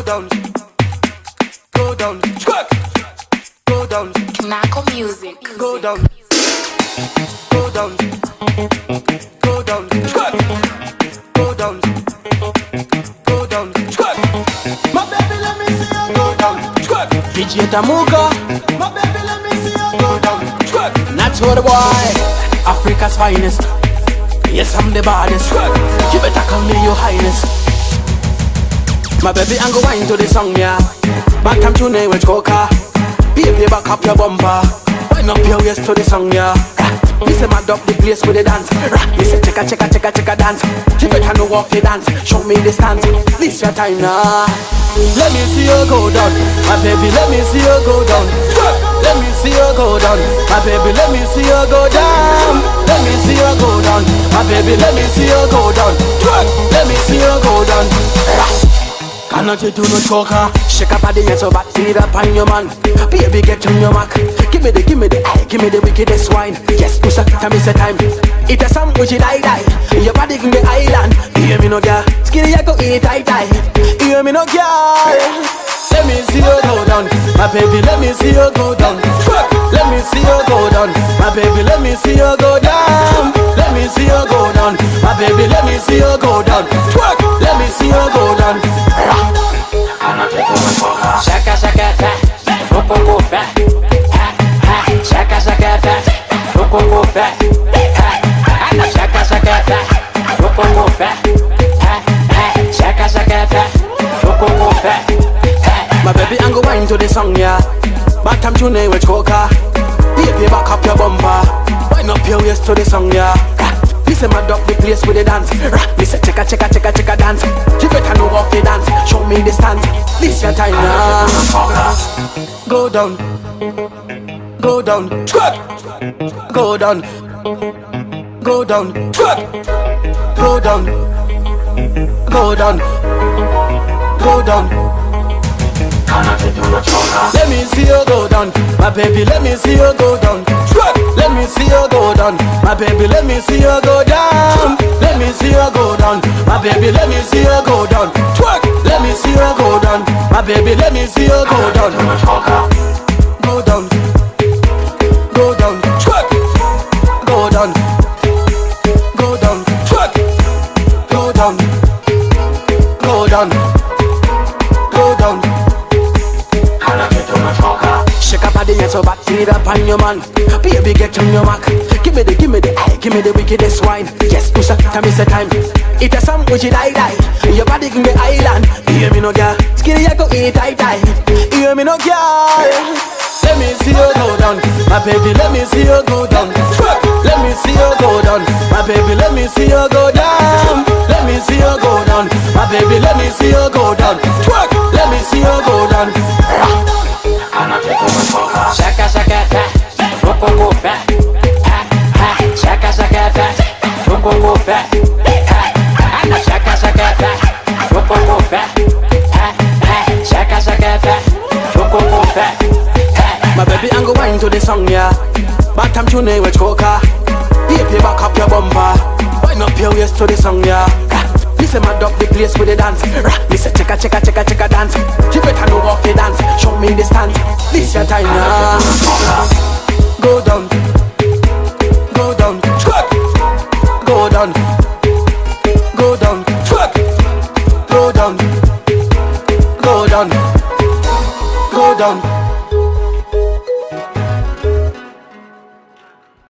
go down, go down, twerk, go down, Knuckle music. go down, go down, go down, twerk, go down, go down, twerk. My baby, let me see you go down, twerk. DJ Tamuka, My baby, let me see you go down, twerk. Natural boy, Africa's finest. Yes, I'm the baddest. You better come me, your highness. My baby, I'm go wine to the song, yeah. Back time to name with coca. Baby, back up your bumper. Wind up your waist to the song, yeah. Me say mad up the place with the dance. Me say check a dance. You better know what you dance. Show me the stance. This your time now. Let me see you go down, my baby. Let me see you go down. Let me see you go down, my baby. Let me see you go down. Let me see you go down, my baby. Let me see you go down. Let me see you go down. Cannot you do no choker? Shake up body and so back it up on your man. Baby, get on your mark. Give me the wickedest wine. Yes, push up, time is the time. It a song which you die. Your body can get island. You hear me no girl? Skinny I go eat tight. You hear me no girl? Let me see you go down, my baby. Let me see you go down. Let me see you go down, my baby. Let me see you go down. Let me see you go down, my baby. Let me see you go down. Let me see you go down. Shaka shaka fat, foko fat. Shaka shaka fat, foko fat. Shaka shaka fat, foko fat. Shaka shaka fat, foko fat. My baby, I'm go wine to the song, yeah. Back time to name with coca. Baby, back up your bumper. Wind up your waist to the song, yeah. Me say mad up the place with the dance. Me say check a dance. You better know what you dance. Show me the stance. This your time now. Go down, go down, twerk. Go down, go down, twerk. Go down, go down, go down. Let me see you go down, my baby. Let me see you go down. Let me see you go down, my baby. Let me see you go down. Let me see you go down, my baby. Let me see you go down. Let me see you go down, my baby. Let me see you go down. Go down, go down, go down, go down, go down, go down, go down. Shake up body and so back it up on your man. Baby, get on your mark. Give me the wickedest wine. Yes, push up, time is the time. It a song which you die. Your body can get island. You hear me no girl? Skinny I go eat tight. You hear me no girl? Let me see you go down, my baby. Let me see you go down. Let me see you go down, my baby. Let me see you go down. Let me see you go down, my baby. Let me see you go down. Let me see you go down. Shaka shaka fat, foko fat. Shaka shaka fat, foko fat. Shaka shaka fat, foko fat. Shaka shaka fat, foko fat. My baby, I'm go wine to the song, yeah. Back time to name with coca. Baby, back up your bumper. Wind up your waist to the song, yeah. Me say mad up the place with the dance. Me say check a dance. You better know what you dance. Show me the stance. This your time now. Go down, go down, go down, go down, go down, go down, go down.